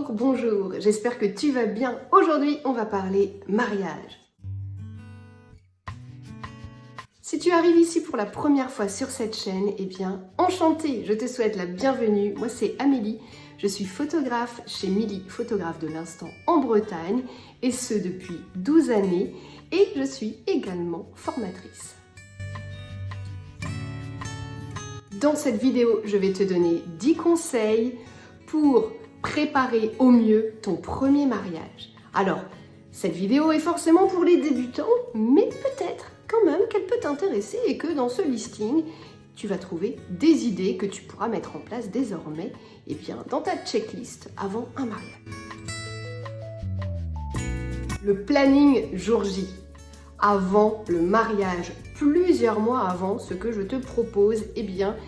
Bonjour, j'espère que tu vas bien. Aujourd'hui, on va parler mariage. Si tu arrives ici pour la première fois sur cette chaîne, eh bien, enchantée, je te souhaite la bienvenue. Moi, c'est Amélie, je suis photographe chez Milly, photographe de l'instant en Bretagne, et ce depuis 12 années, et je suis également formatrice. Dans cette vidéo, je vais te donner 10 conseils pour préparer au mieux ton premier mariage. Alors, cette vidéo est forcément pour les débutants, mais peut-être quand même qu'elle peut t'intéresser et que dans ce listing, tu vas trouver des idées que tu pourras mettre en place désormais dans ta checklist avant un mariage. Le planning jour J, avant le mariage, plusieurs mois avant, ce que je te propose,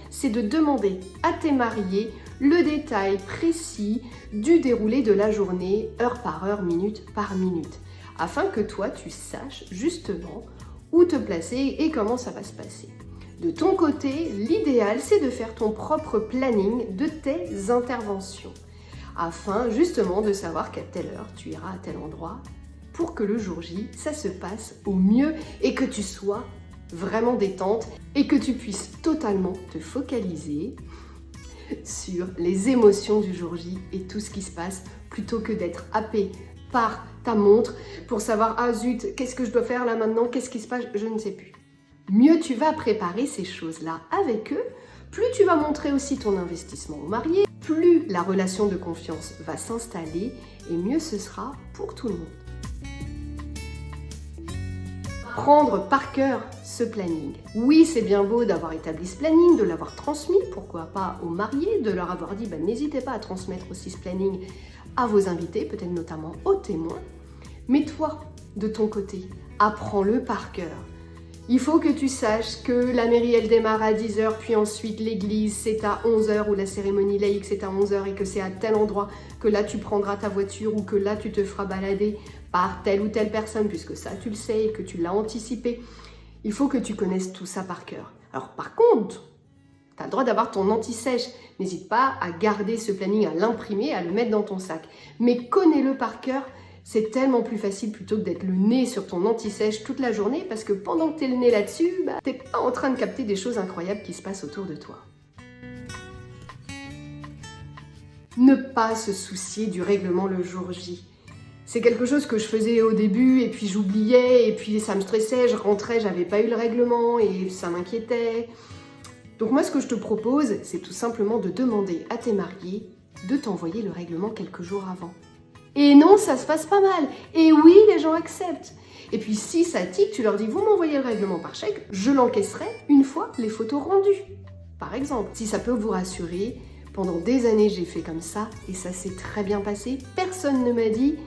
c'est de demander à tes mariés le détail précis du déroulé de la journée, heure par heure, minute par minute, afin que toi, tu saches justement où te placer et comment ça va se passer. De ton côté, l'idéal, c'est de faire ton propre planning de tes interventions, afin justement de savoir qu'à telle heure, tu iras à tel endroit, pour que le jour J, ça se passe au mieux et que tu sois vraiment détente et que tu puisses totalement te focaliser sur les émotions du jour J et tout ce qui se passe, plutôt que d'être happé par ta montre pour savoir « Ah zut, qu'est-ce que je dois faire là maintenant? Qu'est-ce qui se passe? Je ne sais plus. » Mieux tu vas préparer ces choses-là avec eux, plus tu vas montrer aussi ton investissement au marié, plus la relation de confiance va s'installer et mieux ce sera pour tout le monde. Prendre par cœur ce planning. Oui, c'est bien beau d'avoir établi ce planning, de l'avoir transmis, pourquoi pas aux mariés, de leur avoir dit n'hésitez pas à transmettre aussi ce planning à vos invités, peut-être notamment aux témoins. Mais toi, de ton côté, apprends-le par cœur. Il faut que tu saches que la mairie, elle démarre à 10h, puis ensuite l'église, c'est à 11h, ou la cérémonie laïque, c'est à 11h, et que c'est à tel endroit que là, tu prendras ta voiture, ou que là, tu te feras balader par telle ou telle personne, puisque ça, tu le sais, et que tu l'as anticipé. Il faut que tu connaisses tout ça par cœur. Alors, par contre, tu as le droit d'avoir ton anti-sèche. N'hésite pas à garder ce planning, à l'imprimer, à le mettre dans ton sac. Mais connais-le par cœur. C'est tellement plus facile plutôt que d'être le nez sur ton anti-sèche toute la journée, parce que pendant que tu es le nez là-dessus, tu n'es pas en train de capter des choses incroyables qui se passent autour de toi. Ne pas se soucier du règlement le jour J. C'est quelque chose que je faisais au début, et puis j'oubliais, et puis ça me stressait, je rentrais, j'avais pas eu le règlement, et ça m'inquiétait. Donc moi, ce que je te propose, c'est tout simplement de demander à tes mariés de t'envoyer le règlement quelques jours avant. Et non, ça se passe pas mal. Et oui, les gens acceptent. Et puis si ça tique, tu leur dis, vous m'envoyez le règlement par chèque, je l'encaisserai une fois les photos rendues. Par exemple, si ça peut vous rassurer, pendant des années, j'ai fait comme ça, et ça s'est très bien passé. Personne ne m'a dit,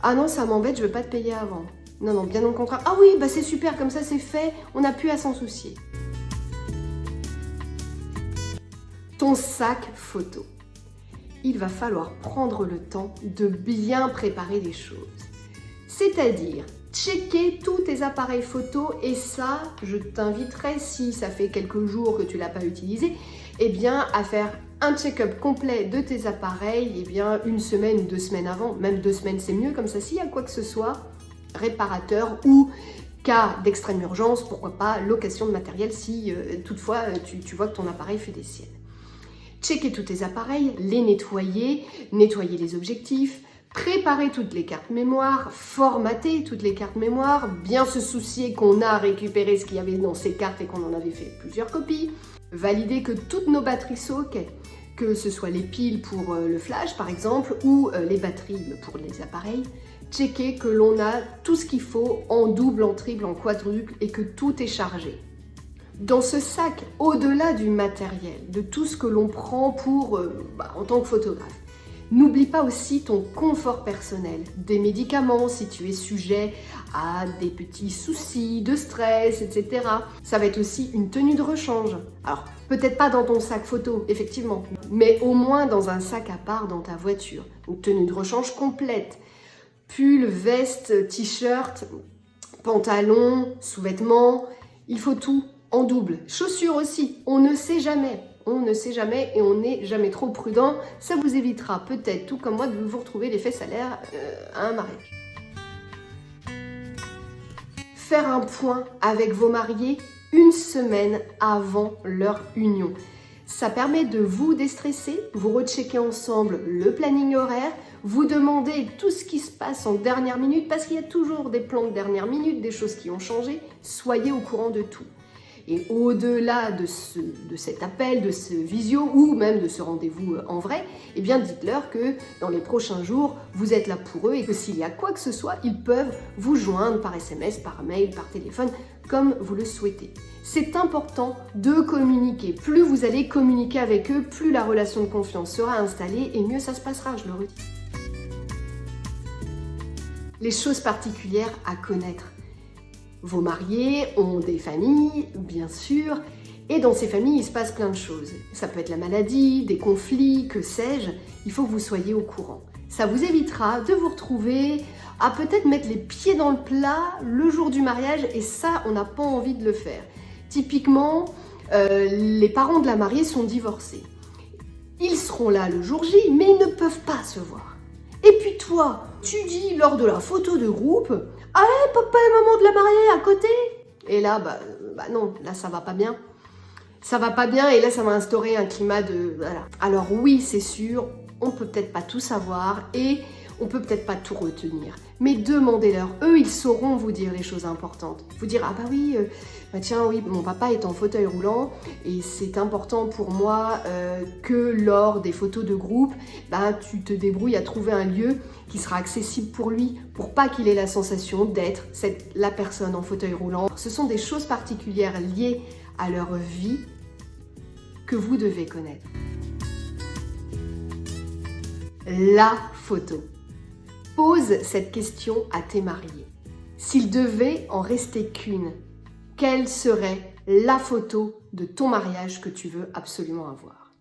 ah non, ça m'embête, je veux pas te payer avant. Non, non, bien au contraire. Ah oui, c'est super, comme ça c'est fait, on n'a plus à s'en soucier. Ton sac photo. Il va falloir prendre le temps de bien préparer les choses. C'est-à-dire, checker tous tes appareils photo, et ça, je t'inviterai, si ça fait quelques jours que tu ne l'as pas utilisé, à faire un check-up complet de tes appareils, une semaine ou 2 semaines avant, même 2 semaines c'est mieux, comme ça s'il y a quoi que ce soit, réparateur ou cas d'extrême urgence, pourquoi pas location de matériel si toutefois tu vois que ton appareil fait des siennes. Checker tous tes appareils, les nettoyer, nettoyer les objectifs, préparer toutes les cartes mémoire, formater toutes les cartes mémoire, bien se soucier qu'on a récupéré ce qu'il y avait dans ces cartes et qu'on en avait fait plusieurs copies, valider que toutes nos batteries sont OK, que ce soit les piles pour le flash par exemple ou les batteries pour les appareils, checker que l'on a tout ce qu'il faut en double, en triple, en quadruple et que tout est chargé. Dans ce sac, au-delà du matériel, de tout ce que l'on prend pour, en tant que photographe, n'oublie pas aussi ton confort personnel, des médicaments si tu es sujet à des petits soucis de stress, etc. Ça va être aussi une tenue de rechange. Alors, peut-être pas dans ton sac photo, effectivement, mais au moins dans un sac à part dans ta voiture. Une tenue de rechange complète, pull, veste, t-shirt, pantalon, sous-vêtements, il faut tout. En double. Chaussures aussi, on ne sait jamais. On ne sait jamais et on n'est jamais trop prudent. Ça vous évitera peut-être, tout comme moi, de vous retrouver les fesses à l'air à un mariage. Faire un point avec vos mariés une semaine avant leur union. Ça permet de vous déstresser, vous rechecker ensemble le planning horaire, vous demander tout ce qui se passe en dernière minute, parce qu'il y a toujours des plans de dernière minute, des choses qui ont changé. Soyez au courant de tout. Et au-delà de cet appel, de ce visio ou même de ce rendez-vous en vrai, eh bien dites-leur que dans les prochains jours, vous êtes là pour eux et que s'il y a quoi que ce soit, ils peuvent vous joindre par SMS, par mail, par téléphone, comme vous le souhaitez. C'est important de communiquer. Plus vous allez communiquer avec eux, plus la relation de confiance sera installée et mieux ça se passera, je le redis. Les choses particulières à connaître. Vos mariés ont des familles, bien sûr, et dans ces familles, il se passe plein de choses. Ça peut être la maladie, des conflits, que sais-je, il faut que vous soyez au courant. Ça vous évitera de vous retrouver à peut-être mettre les pieds dans le plat le jour du mariage, et ça, on n'a pas envie de le faire. Typiquement, les parents de la mariée sont divorcés. Ils seront là le jour J, mais ils ne peuvent pas se voir. Et puis toi, tu dis lors de la photo de groupe, « Ah, papa et maman de la mariée à côté !» Et là, bah non, là ça va pas bien. Ça va pas bien et là ça va instaurer un climat de... Voilà. Alors oui, c'est sûr, on peut peut-être pas tout savoir et on peut peut-être pas tout retenir. Mais demandez-leur, eux ils sauront vous dire les choses importantes. Vous dire, ah bah oui, tiens, oui, mon papa est en fauteuil roulant et c'est important pour moi que lors des photos de groupe, bah, tu te débrouilles à trouver un lieu qui sera accessible pour lui, pour pas qu'il ait la sensation d'être la personne en fauteuil roulant. Ce sont des choses particulières liées à leur vie que vous devez connaître. La photo. Pose cette question à tes mariés. S'il devait en rester qu'une, quelle serait la photo de ton mariage que tu veux absolument avoir?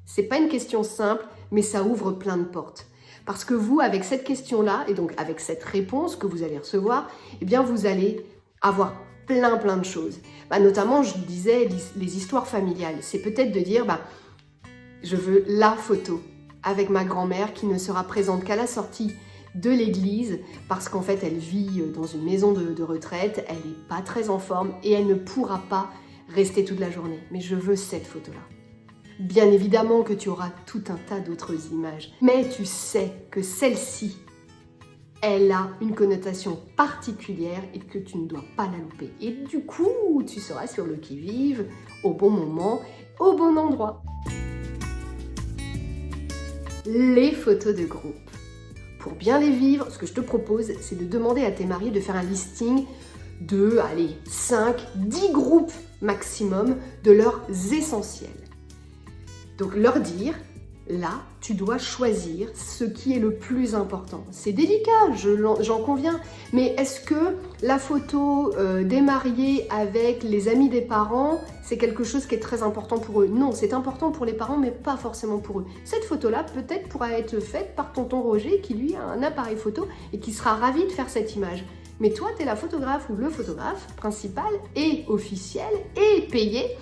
C'est pas une question simple, mais ça ouvre plein de portes. Parce que vous, avec cette question-là, et donc avec cette réponse que vous allez recevoir, eh bien vous allez avoir plein de choses. Notamment, je disais, les histoires familiales. C'est peut-être de dire, je veux la photo avec ma grand-mère qui ne sera présente qu'à la sortie de l'église parce qu'en fait, elle vit dans une maison de retraite, elle n'est pas très en forme et elle ne pourra pas rester toute la journée. Mais je veux cette photo-là. Bien évidemment que tu auras tout un tas d'autres images, mais tu sais que celle-ci, elle a une connotation particulière et que tu ne dois pas la louper. Et du coup, tu seras sur le qui-vive, au bon moment, au bon endroit. Les photos de groupe. Pour bien les vivre, ce que je te propose, c'est de demander à tes mariés de faire un listing de, 5, 10 groupes maximum de leurs essentiels. Donc leur dire, là, tu dois choisir ce qui est le plus important. C'est délicat, j'en conviens, mais est-ce que la photo des mariés avec les amis des parents, c'est quelque chose qui est très important pour eux? Non, c'est important pour les parents, mais pas forcément pour eux. Cette photo-là, peut-être pourra être faite par tonton Roger, qui lui a un appareil photo et qui sera ravi de faire cette image. Mais toi, tu es la photographe ou le photographe principal et officiel et payé,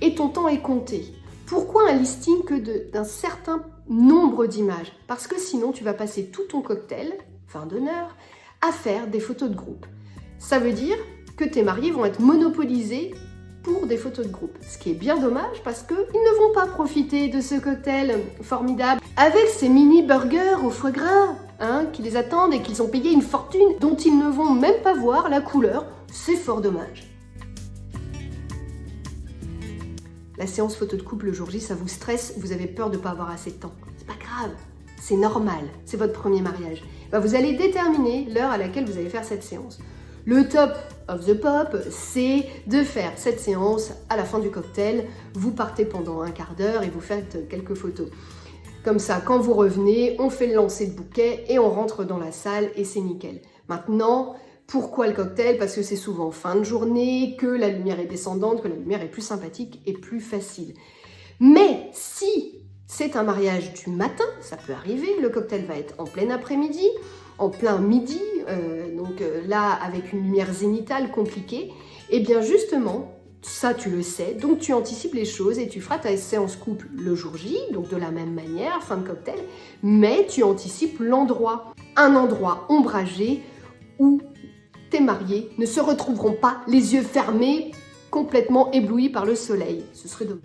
et ton temps est compté. Pourquoi un listing que d'un certain nombre d'images? Parce que sinon, tu vas passer tout ton cocktail, fin d'honneur, à faire des photos de groupe. Ça veut dire que tes mariés vont être monopolisés pour des photos de groupe. Ce qui est bien dommage parce qu'ils ne vont pas profiter de ce cocktail formidable avec ces mini burgers au foie gras qui les attendent et qu'ils ont payé une fortune dont ils ne vont même pas voir la couleur. C'est fort dommage. La séance photo de couple le jour J, ça vous stresse, vous avez peur de ne pas avoir assez de temps. C'est pas grave, c'est normal, c'est votre premier mariage. Vous allez déterminer l'heure à laquelle vous allez faire cette séance. Le top of the pop, c'est de faire cette séance à la fin du cocktail. Vous partez pendant un quart d'heure et vous faites quelques photos. Comme ça, quand vous revenez, on fait le lancer de bouquet et on rentre dans la salle et c'est nickel. Maintenant, pourquoi le cocktail? Parce que c'est souvent fin de journée, que la lumière est descendante, que la lumière est plus sympathique et plus facile. Mais si c'est un mariage du matin, ça peut arriver, le cocktail va être en plein après-midi, en plein midi, là avec une lumière zénithale compliquée, et bien justement, Ça, tu le sais, donc tu anticipes les choses et tu feras ta séance couple le jour J, donc de la même manière, fin de cocktail, mais tu anticipes l'endroit. Un endroit ombragé où tes mariés ne se retrouveront pas les yeux fermés, complètement éblouis par le soleil. Ce serait dommage.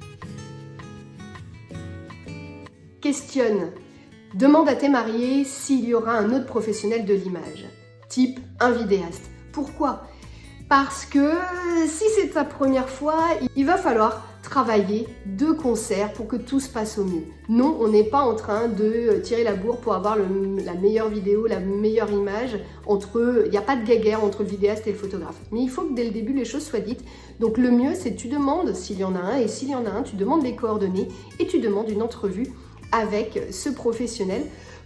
Questionne. Demande à tes mariés s'il y aura un autre professionnel de l'image, type un vidéaste. Pourquoi ? Parce que si c'est ta première fois, il va falloir travailler de concert pour que tout se passe au mieux. Non, on n'est pas en train de tirer la bourre pour avoir la meilleure vidéo, la meilleure image. Il n'y a pas de guéguerre entre le vidéaste et le photographe. Mais il faut que dès le début, les choses soient dites. Donc le mieux, c'est que tu demandes s'il y en a un, et s'il y en a un, tu demandes les coordonnées et tu demandes une entrevue avec ce professionnel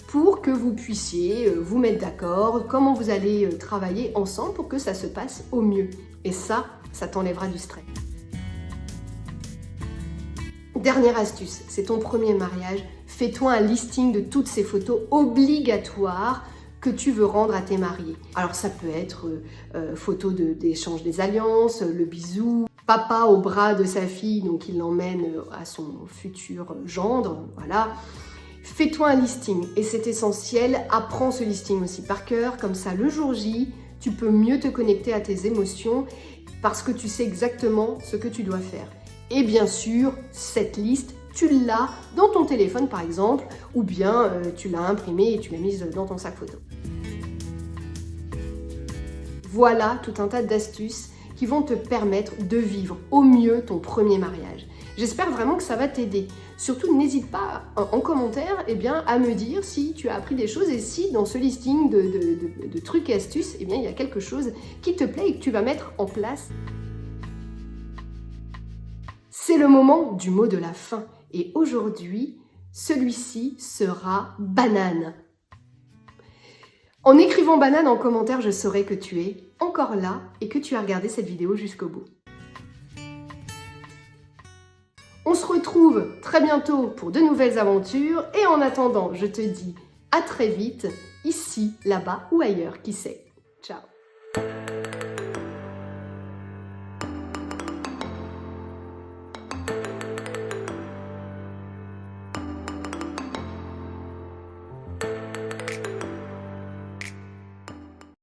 pour que vous puissiez vous mettre d'accord, comment vous allez travailler ensemble pour que ça se passe au mieux. Et ça t'enlèvera du stress. Dernière astuce, c'est ton premier mariage. Fais-toi un listing de toutes ces photos obligatoires que tu veux rendre à tes mariés. Alors ça peut être photo d'échange des alliances, le bisou, papa au bras de sa fille, donc il l'emmène à son futur gendre, voilà. Fais-toi un listing et c'est essentiel, apprends ce listing aussi par cœur, comme ça le jour J, tu peux mieux te connecter à tes émotions parce que tu sais exactement ce que tu dois faire. Et bien sûr, cette liste, tu l'as dans ton téléphone par exemple, ou bien tu l'as imprimée et tu l'as mise dans ton sac photo. Voilà tout un tas d'astuces qui vont te permettre de vivre au mieux ton premier mariage. J'espère vraiment que ça va t'aider. Surtout, n'hésite pas en commentaire à me dire si tu as appris des choses et si dans ce listing de trucs et astuces, il y a quelque chose qui te plaît et que tu vas mettre en place. C'est le moment du mot de la fin. Et aujourd'hui, celui-ci sera banane. En écrivant banane en commentaire, je saurai que tu es encore là et que tu as regardé cette vidéo jusqu'au bout. On se retrouve très bientôt pour de nouvelles aventures et en attendant, je te dis à très vite, ici, là-bas ou ailleurs, qui sait.